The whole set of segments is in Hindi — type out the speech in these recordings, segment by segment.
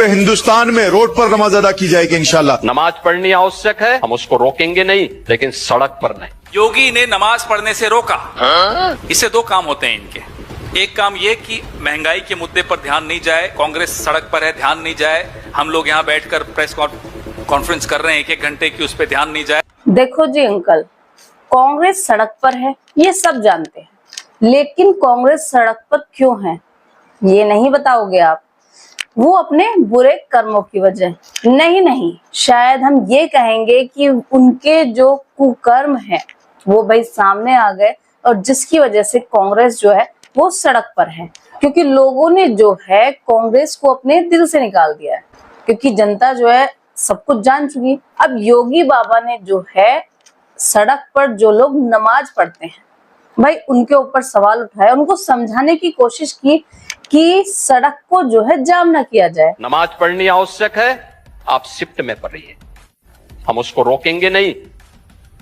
पूरे हिंदुस्तान में रोड पर नमाज अदा की जाएगी इंशाल्लाह। नमाज पढ़नी आवश्यक है, हम उसको रोकेंगे नहीं, लेकिन सड़क पर नहीं। योगी ने नमाज पढ़ने से रोका। इससे दो काम होते हैं इनके। एक काम ये कि महंगाई के मुद्दे पर ध्यान नहीं जाए, कांग्रेस सड़क पर है, ध्यान नहीं जाए। हम लोग यहाँ बैठकर प्रेस कॉन्फ्रेंस कर रहे हैं 1-1 घंटे की, उस पर ध्यान नहीं जाए। देखो जी अंकल, कांग्रेस सड़क पर है ये सब जानते हैं, लेकिन कांग्रेस सड़क पर क्यों है ये नहीं बताओगे आप। वो अपने बुरे कर्मों की वजह नहीं, शायद हम ये कहेंगे कि उनके जो कुकर्म है वो भाई सामने आ गए, और जिसकी वजह से कांग्रेस जो है वो सड़क पर है। क्योंकि लोगों ने जो है कांग्रेस को अपने दिल से निकाल दिया है, क्योंकि जनता जो है सब कुछ जान चुकी। अब योगी बाबा ने जो है सड़क पर जो लोग नमाज पढ़ते हैं भाई उनके ऊपर सवाल उठाया, उनको समझाने की कोशिश की कि सड़क को जो है जाम ना किया जाए। नमाज पढ़नी आवश्यक है, आप शिफ्ट में पढ़िए, हम उसको रोकेंगे नहीं,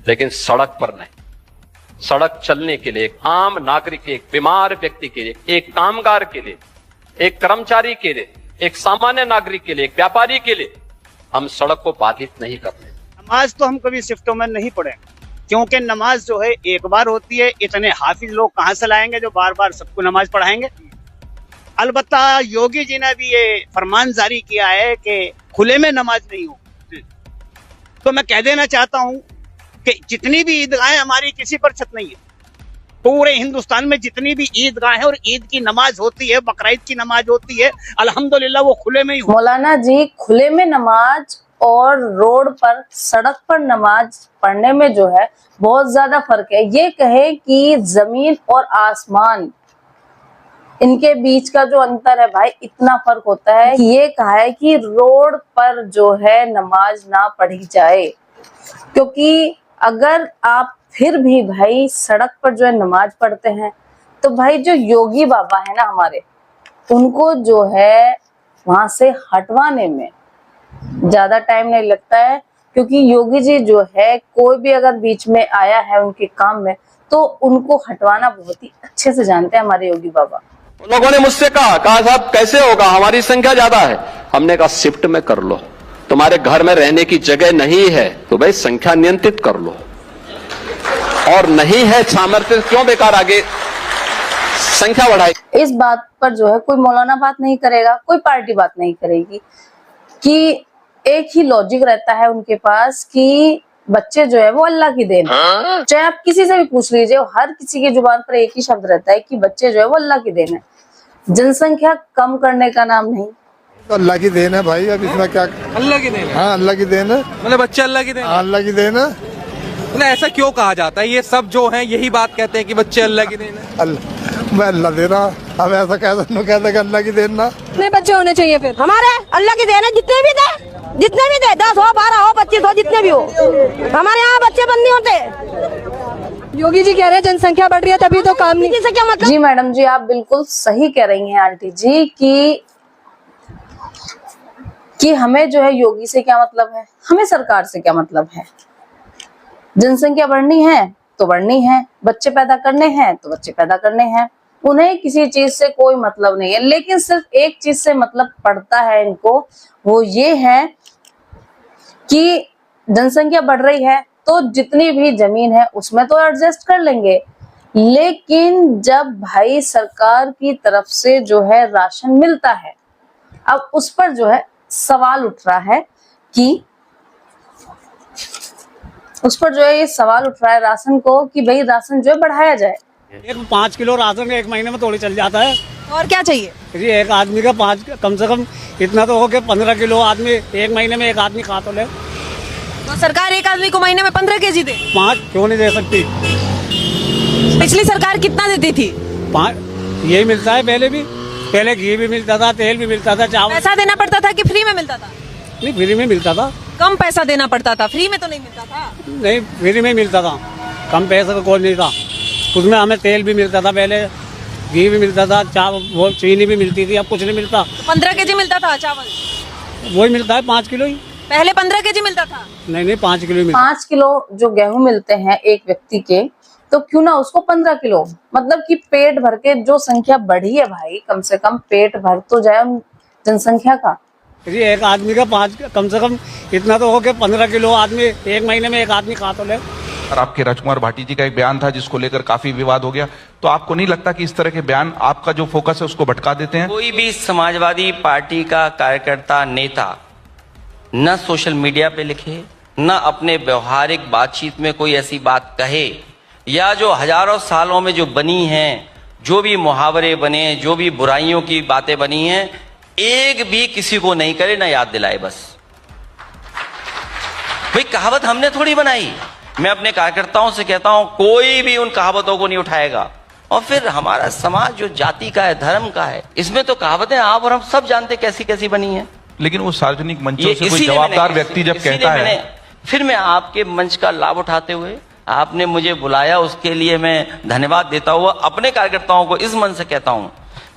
लेकिन सड़क पर नहीं। सड़क चलने के लिए एक आम नागरिक, एक बीमार व्यक्ति के लिए, एक कामगार के लिए, एक कर्मचारी के लिए, एक सामान्य नागरिक के लिए, एक व्यापारी के लिए हम सड़क को बाधित नहीं करते। नमाज तो हम कभी शिफ्टों में नहीं पढ़े, क्योंकि नमाज जो है एक बार होती है। इतने हाफिज लोग कहाँ से लाएंगे जो बार बार सबको नमाज पढ़ाएंगे। अलबत्ता योगी जी ने भी ये फरमान जारी किया है कि खुले में नमाज नहीं हो। तो मैं कह देना चाहता हूँ कि जितनी भी ईदगाहें हमारी किसी पर छत नहीं है, पूरे हिंदुस्तान में जितनी भी ईदगाह है और ईद की नमाज होती है, बकरीद की नमाज होती है, अल्हम्दुलिल्लाह वो खुले में ही हो। मौलाना जी, खुले में नमाज और रोड पर सड़क पर नमाज पढ़ने में जो है बहुत ज्यादा फर्क है। ये कहे कि जमीन और आसमान इनके बीच का जो अंतर है भाई इतना फर्क होता है। ये कहा है कि रोड पर जो है नमाज ना पढ़ी जाए, क्योंकि अगर आप फिर भी भाई सड़क पर जो है नमाज पढ़ते हैं तो भाई जो योगी बाबा है ना हमारे, उनको जो है वहां से हटवाने में ज्यादा टाइम नहीं लगता है। क्योंकि योगी जी जो है कोई भी अगर बीच में आया है उनके काम में तो उनको हटवाना बहुत ही अच्छे से जानते हैं हमारे योगी बाबा। लोगों ने मुझसे कहा साहब कैसे होगा, हमारी संख्या ज्यादा है। हमने कहा शिफ्ट में कर लो, तुम्हारे घर में रहने की जगह नहीं है तो भाई संख्या नियंत्रित कर लो, और नहीं है सामर्थ्य क्यों बेकार आगे संख्या बढ़ाई। इस बात पर जो है कोई मौलाना बात नहीं करेगा, कोई पार्टी बात नहीं करेगी, कि एक ही लॉजिक रहता है उनके पास कि बच्चे जो है वो अल्लाह की देन है। चाहे आप किसी से भी पूछ लीजिए, हर किसी की जुबान पर एक ही शब्द रहता है कि बच्चे जो है वो अल्लाह की देन है। जनसंख्या कम करने का नाम नहीं, तो अल्लाह की देन है भाई। अब इसमें क्या, अल्लाह की देन है। हाँ अल्लाह की देन है, मतलब बच्चे अल्लाह की देन है। अल्लाह की देन है। मतलब ऐसा क्यों कहा जाता है? ये सब जो हैं यही बात कहते हैं कि बच्चे अल्लाह की देन है। मैं अल्लाह दे रहा, अब ऐसा कहते अल्लाह की देन ना। कितने बच्चे होने चाहिए फिर? हमारे अल्लाह की देन है, जितने भी दे 10 हो 12 हो 25 हो जितने भी हो, हमारे यहाँ बच्चे बंद नहीं होते। योगी जी कह रहे हैं जनसंख्या बढ़ रही है तभी तो काम नहीं। क्या मतलब? जी मैडम जी, आप बिल्कुल सही कह रही हैं आंटी जी कि हमें जो है योगी से क्या मतलब है, हमें सरकार से क्या मतलब है। जनसंख्या बढ़नी है तो बढ़नी है, बच्चे पैदा करने हैं तो बच्चे पैदा करने हैं, उन्हें किसी चीज से कोई मतलब नहीं है। लेकिन सिर्फ एक चीज से मतलब पड़ता है इनको, वो ये है कि जनसंख्या बढ़ रही है तो जितनी भी जमीन है उसमें तो एडजस्ट कर लेंगे। लेकिन जब भाई सरकार की तरफ से जो है राशन मिलता है, अब उस पर जो है सवाल उठ रहा है कि उस पर जो है ये सवाल उठ रहा है राशन को कि भाई राशन जो है बढ़ाया जाए। 5 किलो राशन एक महीने में थोड़ी चल जाता है। और क्या चाहिए? ये एक आदमी का 5 कम से कम इतना तो हो गया 15 किलो आदमी एक महीने में एक आदमी खा तो ले। तो सरकार एक आदमी को महीने में 15 केजी दे। 5 क्यों नहीं दे सकती? पिछली सरकार कितना देती थी? 5 यही मिलता है। पहले घी भी मिलता था, तेल भी मिलता था, चावल। पैसा देना पड़ता था कि फ्री में मिलता था? नहीं, फ्री में मिलता था। कम पैसा देना पड़ता था, फ्री में तो नहीं मिलता था। नहीं, फ्री में मिलता था, कम पैसा का कोई नहीं था। उसमें हमें तेल भी मिलता था, पहले घी भी मिलता था, चावल वो चीनी भी मिलती थी, अब कुछ नहीं मिलता। तो 15 केजी मिलता था चावल? वही मिलता है 5 किलो ही। पहले 15 केजी मिलता था? नहीं 5 किलो मिलता। 5 किलो जो गेहूं मिलते हैं एक व्यक्ति के, तो क्यों ना उसको 15 किलो, मतलब कि पेट भर के जो संख्या बढ़ी है भाई, कम से कम पेट भर तो जाए जनसंख्या का। जी एक आदमी का 5 कम से कम इतना तो हो कि 15 किलो आदमी एक महीने में एक आदमी खा तो ले। और आपके राजकुमार भाटी जी का एक बयान था जिसको लेकर काफी विवाद हो गया, तो आपको नहीं लगता कि इस तरह के बयान आपका जो फोकस है उसको भटका देते हैं? कोई भी समाजवादी पार्टी का कार्यकर्ता नेता न सोशल मीडिया पे लिखे, न अपने व्यवहारिक बातचीत में कोई ऐसी बात कहे, या जो हजारों सालों में जो बनी हैं, जो भी मुहावरे बने, जो भी बुराइयों की बातें बनी हैं, एक भी किसी को नहीं करे, ना याद दिलाए। बस भाई कहावत हमने थोड़ी बनाई। मैं अपने कार्यकर्ताओं से कहता हूं कोई भी उन कहावतों को नहीं उठाएगा। और फिर हमारा समाज जो जाति का है, धर्म का है, इसमें तो कहावतें आप और हम सब जानते कैसी कैसी बनी है। लेकिन वो सार्वजनिक मंचों से कोई जवाबदार व्यक्ति जब कहता है, फिर मैं आपके मंच का लाभ उठाते हुए आपने मुझे बुलाया, उसके लिए मैं धन्यवाद देता हुआ अपने कार्यकर्ताओं को इस मन से कहता हूं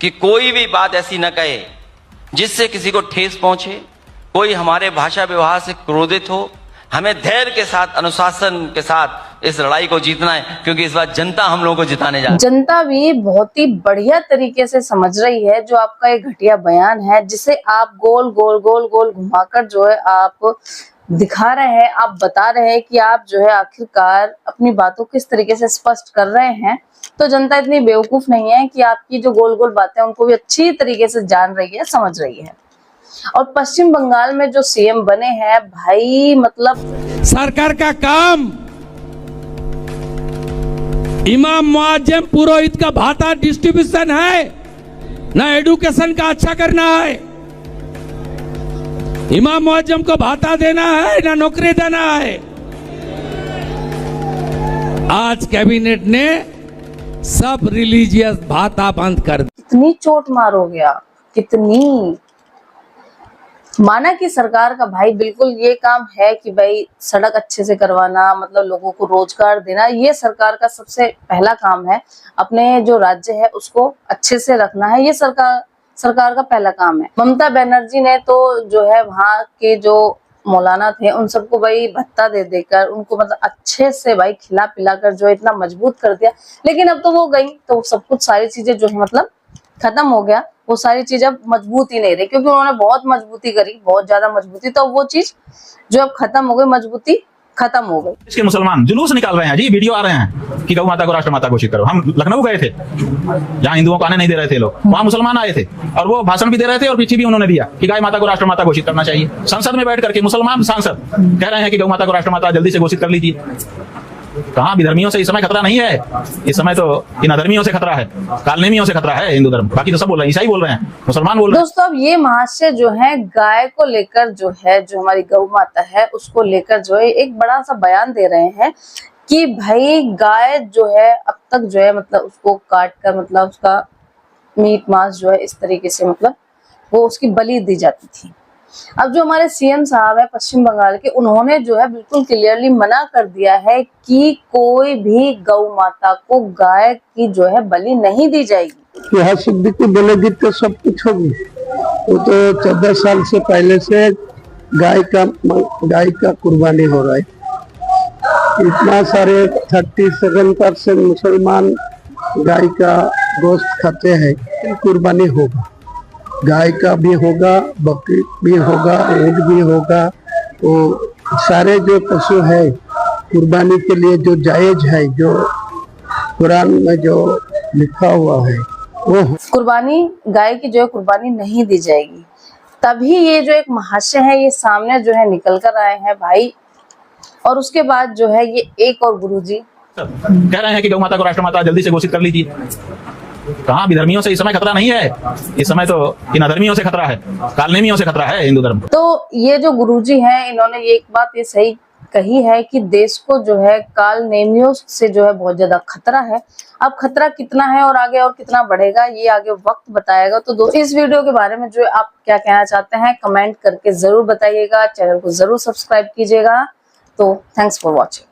कि कोई भी बात ऐसी न कहे जिससे किसी को ठेस पहुंचे, कोई हमारे भाषा व्यवहार से क्रोधित हो। हमें धैर्य के साथ, अनुशासन के साथ इस लड़ाई को जीतना है, क्योंकि इस बार जनता हम लोगों को जिताने जा रही है। जनता भी बहुत ही बढ़िया तरीके से समझ रही है जो आपका एक घटिया बयान है, जिसे आप गोल गोल गोल गोल घुमाकर जो है आप दिखा रहे हैं, आप बता रहे हैं कि आप जो है आखिरकार अपनी बातों किस तरीके से स्पष्ट कर रहे हैं। तो जनता इतनी बेवकूफ नहीं है कि आपकी जो गोल गोल बातें उनको भी अच्छी तरीके से जान रही है, समझ रही है। और पश्चिम बंगाल में जो सीएम बने हैं भाई, मतलब सरकार का काम इमाम मुआज्जम पुरोहित का भाता डिस्ट्रीब्यूशन है, ना एडुकेशन का अच्छा करना है। इमाम मुआज्जम को भाता देना है, ना नौकरी देना है। आज कैबिनेट ने सब रिलीजियस भाता बंद कर दिया। कितनी चोट मारोगे आप, कितनी। माना कि सरकार का भाई बिल्कुल ये काम है कि भाई सड़क अच्छे से करवाना, मतलब लोगों को रोजगार देना, ये सरकार का सबसे पहला काम है। अपने जो राज्य है उसको अच्छे से रखना है, ये सरकार का पहला काम है। ममता बनर्जी ने तो जो है वहाँ के जो मौलाना थे उन सबको भाई भत्ता दे देकर उनको मतलब अच्छे से भाई खिला पिलाकर जो इतना मजबूत कर दिया। लेकिन अब तो वो गई तो सब कुछ सारी चीजें जो है मतलब खत्म हो गया। वो सारी चीजें अब मजबूत ही नहीं रही, क्योंकि उन्होंने बहुत मजबूती करी, बहुत ज्यादा मजबूती, तो वो चीज जो अब खत्म हो गई, मजबूती खत्म हो गई। इसके मुसलमान जुलूस निकाल रहे हैं जी, वीडियो आ रहे हैं कि गौ माता को राष्ट्र माता घोषित करो। हम लखनऊ गए थे, जहाँ हिंदुओं को आने नहीं दे रहे थे लोग, वहाँ मुसलमान आए थे और वो भाषण भी दे रहे थे और पीछे भी उन्होंने दिया कि गाय माता को राष्ट्र माता घोषित करना चाहिए। संसद में बैठ करके मुसलमान सांसद कह रहे हैं कि गौ माता को राष्ट्र माता जल्दी से घोषित कर लीजिए। कहाँ विधर्मियों से इस समय खतरा नहीं है, इस समय तो इन अधर्मियों से खतरा है, कालनेमियों से खतरा है हिंदू धर्म। बाकी तो सब बोल रहे हैं, ईसाई बोल रहे हैं, मुसलमान बोल रहे हैं। दोस्तों अब ये महाशय जो है गाय को लेकर जो है, जो हमारी गौ माता है उसको लेकर जो है एक बड़ा सा बयान दे रहे हैं कि भाई गाय जो है अब तक जो है मतलब उसको काट कर मतलब उसका मीट मांस जो है इस तरीके से मतलब वो उसकी बलि दी जाती थी। अब जो हमारे सीएम साहब है पश्चिम बंगाल के, उन्होंने जो है बिल्कुल क्लियरली मना कर दिया है कि कोई भी गौ माता को गाय की जो है बलि नहीं दी जाएगी। यहाँ सिद्धि की बलि तो सब कुछ होगी। वो तो 14 साल से पहले से गाय का कुर्बानी हो रहा है। इतना सारे 37% मुसलमान गाय का गोश्त खाते हैं। कुर्बानी होगा, गाय का भी होगा, बकरी भी होगा, ऊँट भी होगा। तो सारे जो पशु है कुर्बानी के लिए जो जायज है, जो कुरान में जो लिखा हुआ है वो कुर्बानी, गाय की जो है कुर्बानी नहीं दी जाएगी। तभी ये जो एक महाशय है ये सामने जो है निकल कर आए हैं भाई। और उसके बाद जो है ये एक और गुरुजी कह रहे हैं कि गौ माता को राष्ट्र माता जल्दी से घोषित कर लीजिए। कहाँ विधर्मियों से इस समय खतरा नहीं है, इस समय तो इन अधर्मियों से खतरा है, कालनेमियों से खतरा है हिंदू धर्म। तो ये जो गुरुजी हैं इन्होंने ये एक बात ये सही कही है कि देश को जो है कालनेमियों से जो है बहुत ज्यादा खतरा है। अब खतरा कितना है और आगे और कितना बढ़ेगा ये आगे वक्त बताएगा। तो दोस्तों इस वीडियो के बारे में जो आप क्या कहना चाहते हैं कमेंट करके जरूर बताइएगा। चैनल को जरूर सब्सक्राइब कीजिएगा। तो थैंक्स फॉर वॉचिंग।